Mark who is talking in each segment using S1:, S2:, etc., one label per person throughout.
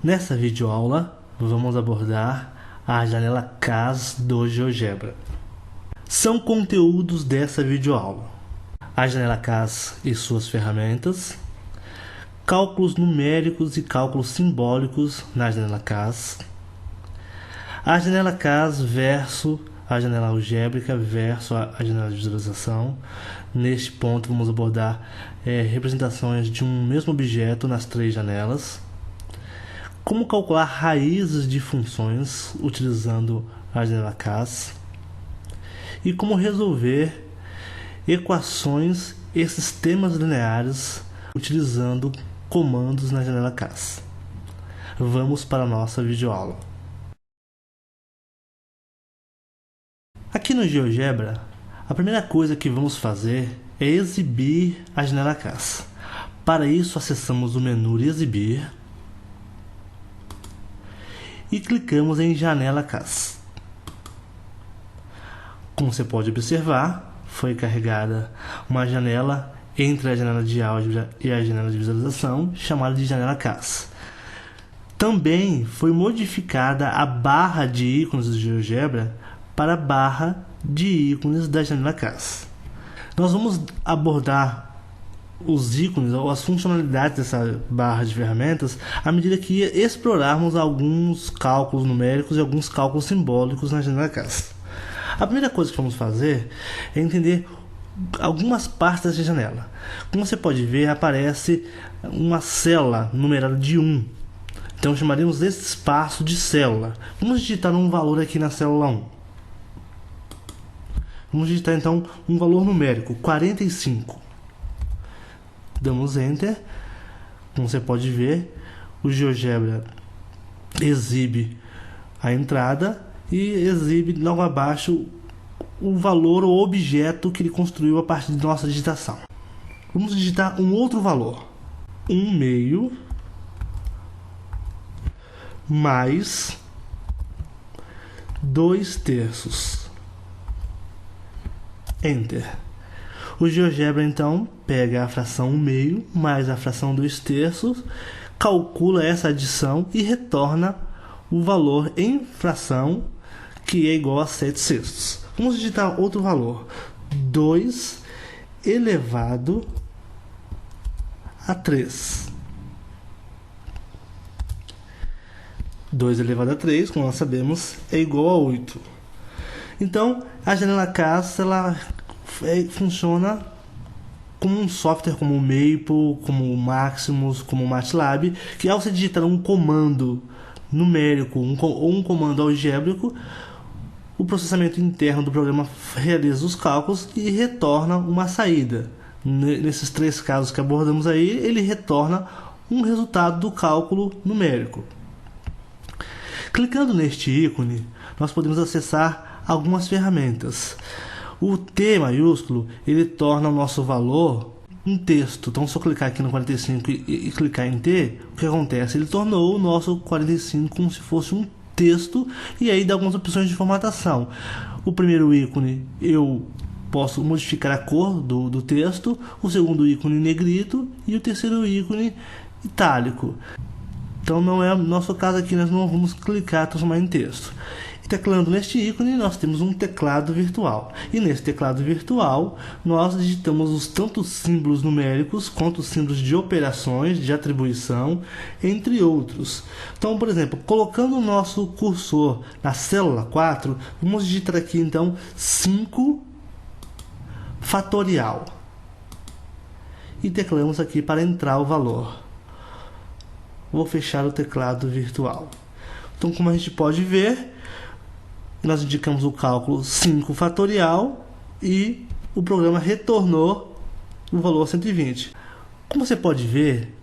S1: Nessa videoaula, vamos abordar a janela CAS do GeoGebra. São conteúdos dessa videoaula: a janela CAS e suas ferramentas, cálculos numéricos e cálculos simbólicos na janela CAS, a janela CAS versus a janela algébrica versus a janela de visualização. Neste ponto, vamos abordar representações de um mesmo objeto nas três janelas, como calcular raízes de funções utilizando a janela CAS e como resolver equações e sistemas lineares utilizando comandos na janela CAS. Vamos para a nossa videoaula. Aqui no GeoGebra, a primeira coisa que vamos fazer é exibir a janela CAS. Para isso, acessamos o menu Exibir e clicamos em Janela CAS. Como você pode observar, foi carregada uma janela entre a janela de álgebra e a janela de visualização, chamada de Janela CAS. Também foi modificada a barra de ícones do GeoGebra para a barra de ícones da janela CAS. Nós vamos abordar os ícones ou as funcionalidades dessa barra de ferramentas à medida que explorarmos alguns cálculos numéricos e alguns cálculos simbólicos na janela CAS. A primeira coisa que vamos fazer é entender algumas partes dessa janela. Como você pode ver, aparece uma célula numerada de 1. Então chamaremos esse espaço de célula. Vamos digitar um valor aqui na célula 1. Vamos digitar então um valor numérico, 45. Damos Enter. Como você pode ver, o GeoGebra exibe a entrada e exibe logo abaixo o valor ou objeto que ele construiu a partir de nossa digitação. Vamos digitar um outro valor, 1/2 mais 2/3. Enter. O GeoGebra então pega a fração 1/2 mais a fração 2/3, calcula essa adição e retorna o valor em fração, que é igual a 7/6. Vamos digitar outro valor, 2 elevado a 3. 2 elevado a 3, como nós sabemos, é igual a 8. Então, a janela CAS ela funciona como um software como o Maple, como o Maximus, como o MATLAB, que ao você digitar um comando numérico ou um comando algébrico, o processamento interno do programa realiza os cálculos e retorna uma saída. Nesses três casos que abordamos aí, ele retorna um resultado do cálculo numérico. Clicando neste ícone, nós podemos acessar algumas ferramentas. O T maiúsculo, ele torna o nosso valor um texto. Então, se eu clicar aqui no 45 e clicar em T, o que acontece? Ele tornou o nosso 45 como se fosse um texto, e aí dá algumas opções de formatação. O primeiro ícone, eu posso modificar a cor do texto, o segundo ícone negrito e o terceiro ícone itálico. Então, não é o nosso caso aqui, nós não vamos clicar e transformar em texto. Teclando neste ícone, nós temos um teclado virtual. E nesse teclado virtual, nós digitamos os tantos símbolos numéricos quanto os símbolos de operações, de atribuição, entre outros. Então, por exemplo, colocando o nosso cursor na célula 4, vamos digitar aqui então 5 fatorial. E teclamos aqui para entrar o valor. Vou fechar o teclado virtual. Então, como a gente pode ver, nós indicamos o cálculo 5 fatorial e o programa retornou o valor 120. Como você pode ver,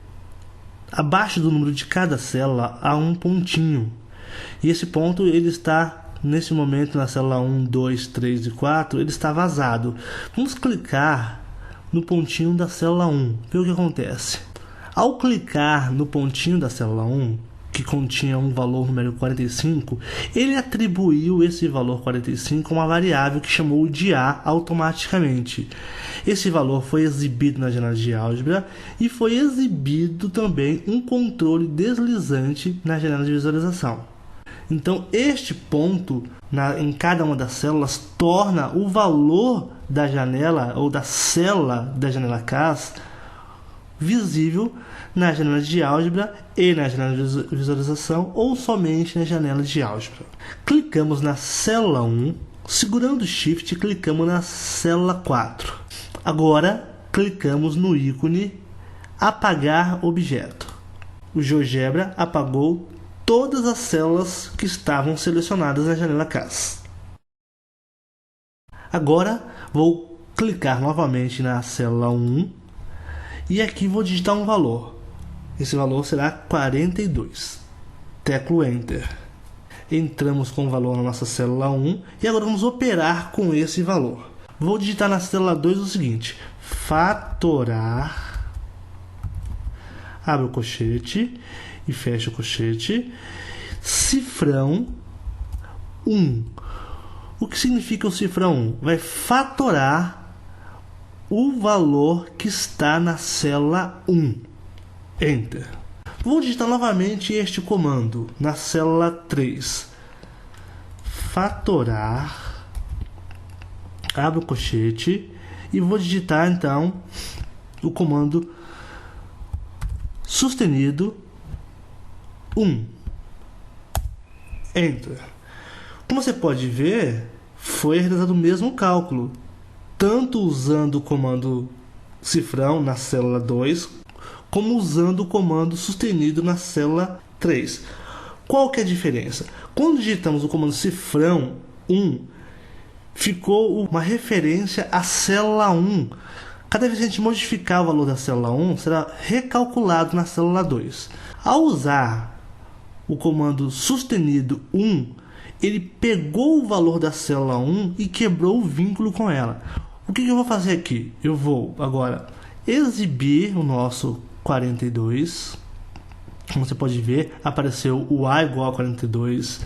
S1: abaixo do número de cada célula há um pontinho. E esse ponto ele está, nesse momento, na célula 1, 2, 3 e 4, ele está vazado. Vamos clicar no pontinho da célula 1. Ver o que acontece. Ao clicar no pontinho da célula 1, o que continha um valor numérico 45, ele atribuiu esse valor 45 a uma variável que chamou de A automaticamente. Esse valor foi exibido na janela de álgebra e foi exibido também um controle deslizante na janela de visualização. Então, este ponto em cada uma das células torna o valor da janela ou da célula da janela CAS visível na janela de álgebra e na janela de visualização ou somente na janela de álgebra. Clicamos na célula 1, segurando o Shift, clicamos na célula 4. Agora, clicamos no ícone Apagar objeto. O GeoGebra apagou todas as células que estavam selecionadas na janela CAS. Agora, vou clicar novamente na célula 1 e aqui vou digitar um valor. Esse valor será 42. Teclo Enter. Entramos com o valor na nossa célula 1 e agora vamos operar com esse valor. Vou digitar na célula 2 o seguinte: fatorar, abre o colchete e fecha o colchete, cifrão 1. O que significa o cifrão 1? Vai fatorar o valor que está na célula 1. Enter. Vou digitar novamente este comando na célula 3. Fatorar, abre o colchete e vou digitar então o comando sustenido 1. Enter. Como você pode ver, foi realizado o mesmo cálculo, tanto usando o comando cifrão na célula 2, como usando o comando sustenido na célula 3. Qual que é a diferença? Quando digitamos o comando cifrão 1, ficou uma referência à célula 1. Cada vez que a gente modificar o valor da célula 1, será recalculado na célula 2. Ao usar o comando sustenido 1, ele pegou o valor da célula 1 e quebrou o vínculo com ela. O que eu vou fazer aqui? Eu vou agora exibir o nosso 42. Como você pode ver, apareceu o A igual a 42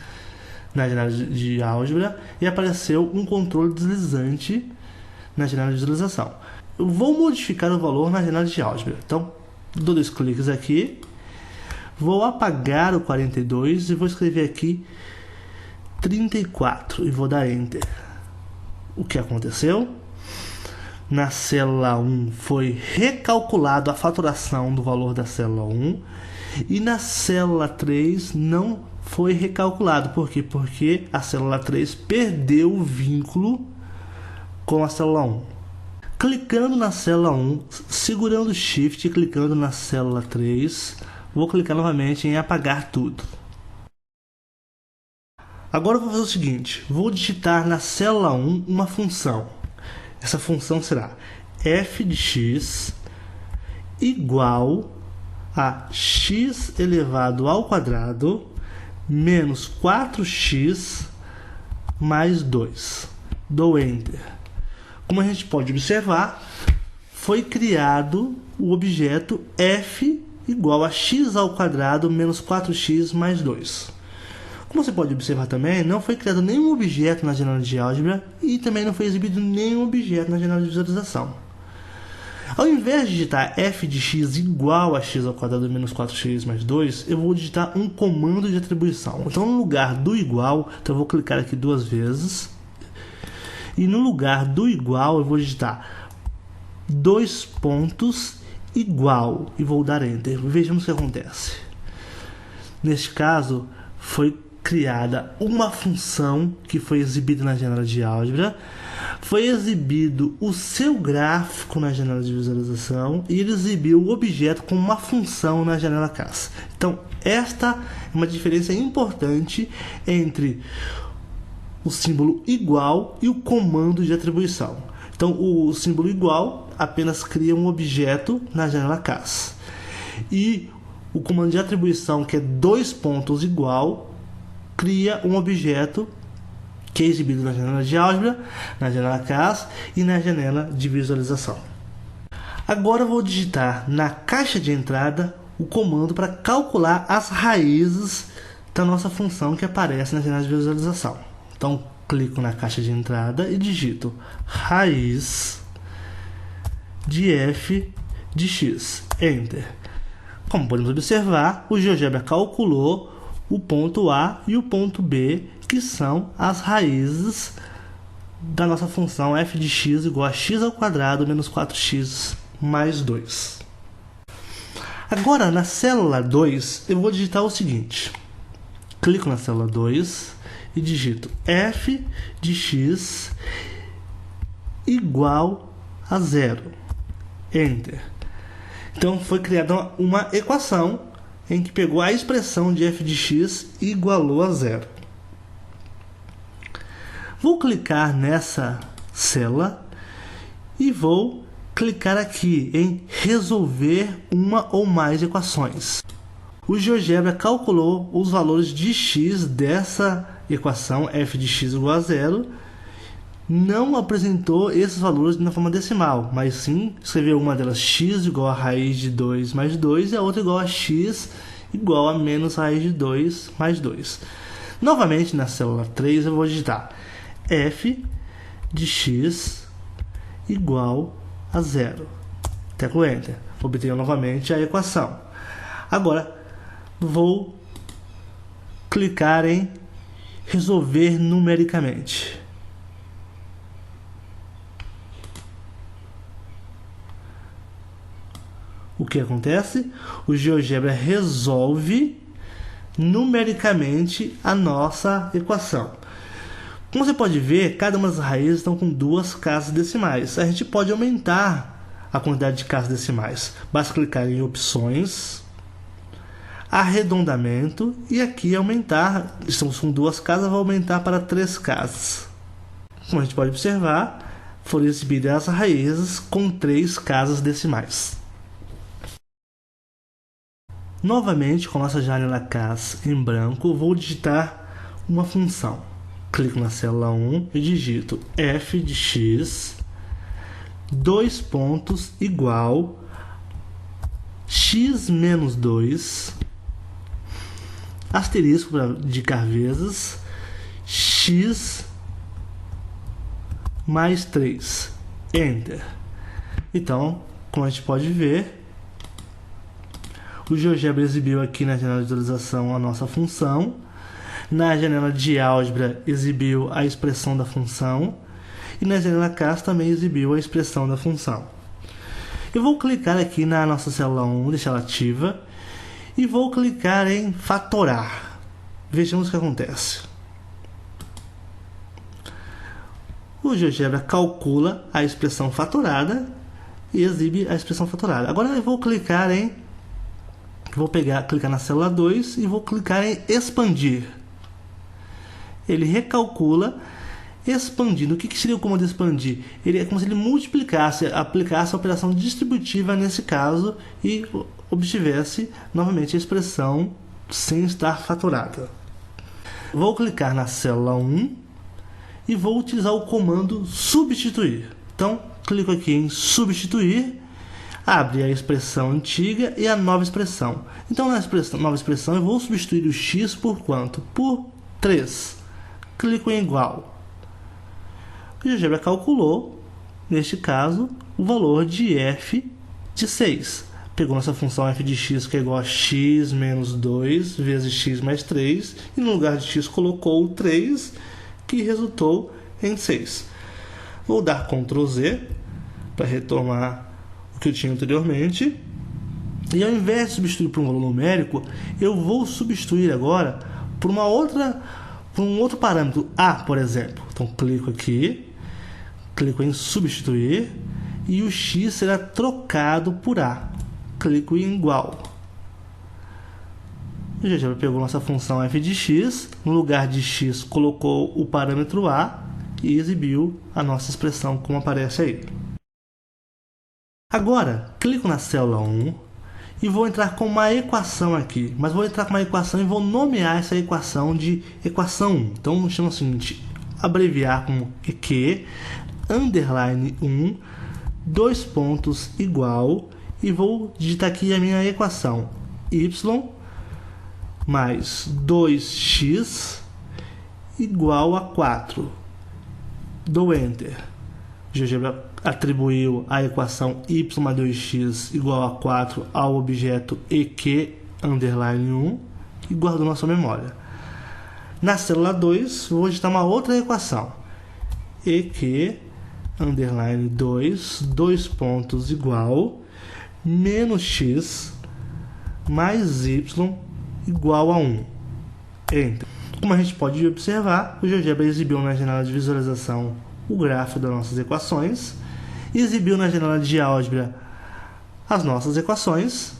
S1: na janela de álgebra e apareceu um controle deslizante na janela de visualização. Eu vou modificar o valor na janela de álgebra. Então, dou 2 cliques aqui, vou apagar o 42 e vou escrever aqui 34 e vou dar Enter. O que aconteceu? Na célula 1 foi recalculado a faturação do valor da célula 1 e na célula 3 não foi recalculado. Por quê? Porque a célula 3 perdeu o vínculo com a célula 1. Clicando na célula 1, segurando o Shift e clicando na célula 3, vou clicar novamente em apagar tudo. Agora eu vou fazer o seguinte, vou digitar na célula 1 uma função. Essa função será f de x igual a x elevado ao quadrado menos 4x mais 2. Dou Enter. Como a gente pode observar, foi criado o objeto f igual a x ao quadrado menos 4x mais 2. Como você pode observar também, não foi criado nenhum objeto na janela de álgebra e também não foi exibido nenhum objeto na janela de visualização. Ao invés de digitar f de x igual a x ao quadrado menos 4x mais 2, eu vou digitar um comando de atribuição. Então, no lugar do igual, então eu vou clicar aqui 2 vezes. E no lugar do igual, eu vou digitar 2 pontos igual e vou dar Enter. Vejamos o que acontece. Neste caso, foi criada uma função que foi exibida na janela de álgebra, foi exibido o seu gráfico na janela de visualização e ele exibiu o objeto com uma função na janela CAS. Então, esta é uma diferença importante entre o símbolo igual e o comando de atribuição. Então, o símbolo igual apenas cria um objeto na janela CAS. E o comando de atribuição, que é 2 pontos igual, cria um objeto que é exibido na janela de álgebra, na janela CAS e na janela de visualização. Agora eu vou digitar na caixa de entrada o comando para calcular as raízes da nossa função que aparece na janela de visualização. Então, clico na caixa de entrada e digito raiz de f de x. Enter. Como podemos observar, o GeoGebra calculou o ponto A e o ponto B, que são as raízes da nossa função f de x igual a x ao quadrado menos 4x mais 2. Agora, na célula 2, eu vou digitar o seguinte. Clico na célula 2 e digito f de x igual a 0. Enter. Então, foi criada uma equação em que pegou a expressão de f de x e igualou a 0. Vou clicar nessa célula e vou clicar aqui em resolver uma ou mais equações. O GeoGebra calculou os valores de x dessa equação f de x igual a 0, não apresentou esses valores na forma decimal, mas sim escreveu uma delas x igual a raiz de 2 mais 2 e a outra igual a x igual a menos raiz de 2 mais 2. Novamente, na célula 3, eu vou digitar f de x igual a 0. Teclo Enter. Obtenho novamente a equação. Agora, vou clicar em resolver numericamente. O que acontece? O GeoGebra resolve numericamente a nossa equação. Como você pode ver, cada uma das raízes estão com 2 casas decimais. A gente pode aumentar a quantidade de casas decimais. Basta clicar em opções, arredondamento e aqui aumentar. Estamos com 2 casas, vou aumentar para 3 casas. Como a gente pode observar, foram exibidas as raízes com 3 casas decimais. Novamente, com a nossa janela CAS em branco, vou digitar uma função. Clico na célula 1 e digito f de x, 2 pontos, igual x menos 2, asterisco para indicar vezes, x mais 3. Enter. Então, como a gente pode ver, o GeoGebra exibiu aqui na janela de visualização a nossa função. Na janela de álgebra exibiu a expressão da função. E na janela CAS também exibiu a expressão da função. Eu vou clicar aqui na nossa célula 1, deixar ela ativa. E vou clicar em fatorar. Vejamos o que acontece. O GeoGebra calcula a expressão fatorada e exibe a expressão fatorada. Agora eu vou clicar em... clicar na célula 2 e vou clicar em expandir. Ele recalcula expandindo. O que seria o comando expandir? Ele é como se ele multiplicasse, aplicasse a operação distributiva nesse caso e obtivesse novamente a expressão sem estar fatorada. Vou clicar na célula 1 e vou utilizar o comando substituir. Então, clico aqui em substituir, abre a expressão antiga e a nova expressão. Então, na nova expressão, eu vou substituir o x por quanto? Por 3. Clico em igual. O GeoGebra calculou, neste caso, o valor de f de 6. Pegou nossa função f de x, que é igual a x menos 2 vezes x mais 3, e no lugar de x colocou o 3, que resultou em 6. Vou dar Ctrl Z para retomar o que eu tinha anteriormente. E ao invés de substituir por um valor numérico, eu vou substituir agora por um outro parâmetro, A, por exemplo. Então, clico aqui, clico em substituir, e o x será trocado por A. Clico em igual. O GeoGebra pegou nossa função f de x, no lugar de x colocou o parâmetro A e exibiu a nossa expressão como aparece aí. Agora, clico na célula 1 e vou entrar com uma equação aqui. Mas vou entrar com uma equação e vou nomear essa equação de equação 1. Então, chama o seguinte, abreviar como EQ, underline 1, 2 pontos, igual, e vou digitar aqui a minha equação. y mais 2x igual a 4. Dou Enter. O GeoGebra atribuiu a equação y mais 2x igual a 4 ao objeto EQ_1 e guardou na sua memória. Na célula 2, vou digitar uma outra equação. EQ_2, dois pontos, igual, menos x mais y igual a 1. Enter. Como a gente pode observar, o GeoGebra exibiu na janela de visualização o gráfico das nossas equações, exibiu na janela de álgebra as nossas equações,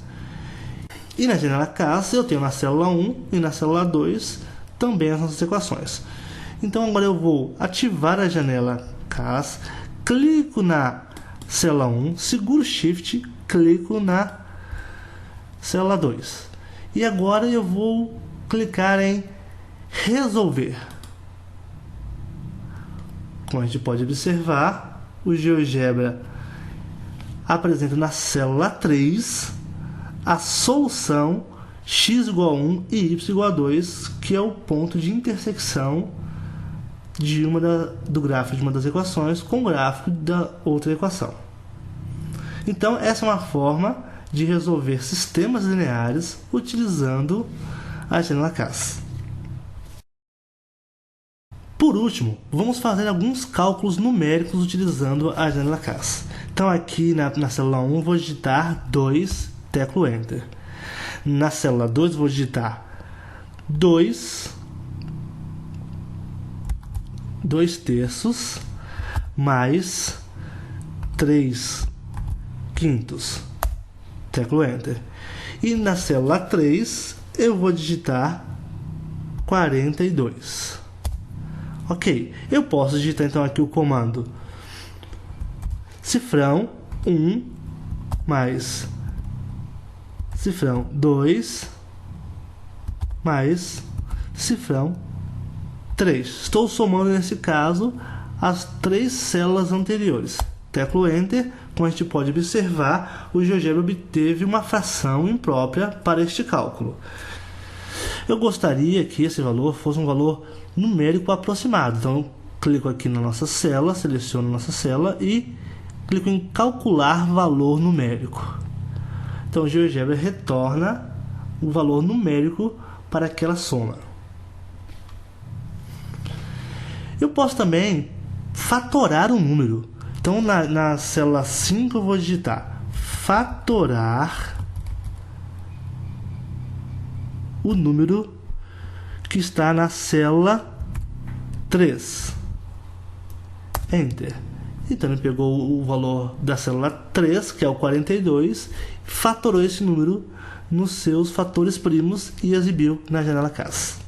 S1: e na janela CAS eu tenho na célula 1 e na célula 2 também as nossas equações. Então agora eu vou ativar a janela CAS, clico na célula 1, seguro Shift, clico na célula 2. E agora eu vou clicar em Resolver. Como a gente pode observar, o GeoGebra apresenta na célula 3 a solução x igual a 1 e y igual a 2, que é o ponto de intersecção de do gráfico de uma das equações com o gráfico da outra equação. Então, essa é uma forma de resolver sistemas lineares utilizando a janela CAS. Por último, vamos fazer alguns cálculos numéricos utilizando a janela CAS. Então, aqui na célula 1, vou digitar 2, teclo Enter. Na célula 2, vou digitar 2 terços mais 3 quintos. Teclo Enter. E na célula 3, eu vou digitar 42. Ok, eu posso digitar então aqui o comando cifrão 1 mais cifrão 2 mais cifrão 3. Estou somando nesse caso as 3 células anteriores. Teclo Enter. Como a gente pode observar, o GeoGebra obteve uma fração imprópria para este cálculo. Eu gostaria que esse valor fosse um valor numérico aproximado. Então, eu clico aqui na nossa célula, seleciono a nossa célula e clico em calcular valor numérico. Então, o GeoGebra retorna o valor numérico para aquela soma. Eu posso também fatorar um número. Então, na célula 5, eu vou digitar fatorar o número que está na célula 3. Enter. Então, ele pegou o valor da célula 3, que é o 42, fatorou esse número nos seus fatores primos e exibiu na janela CAS.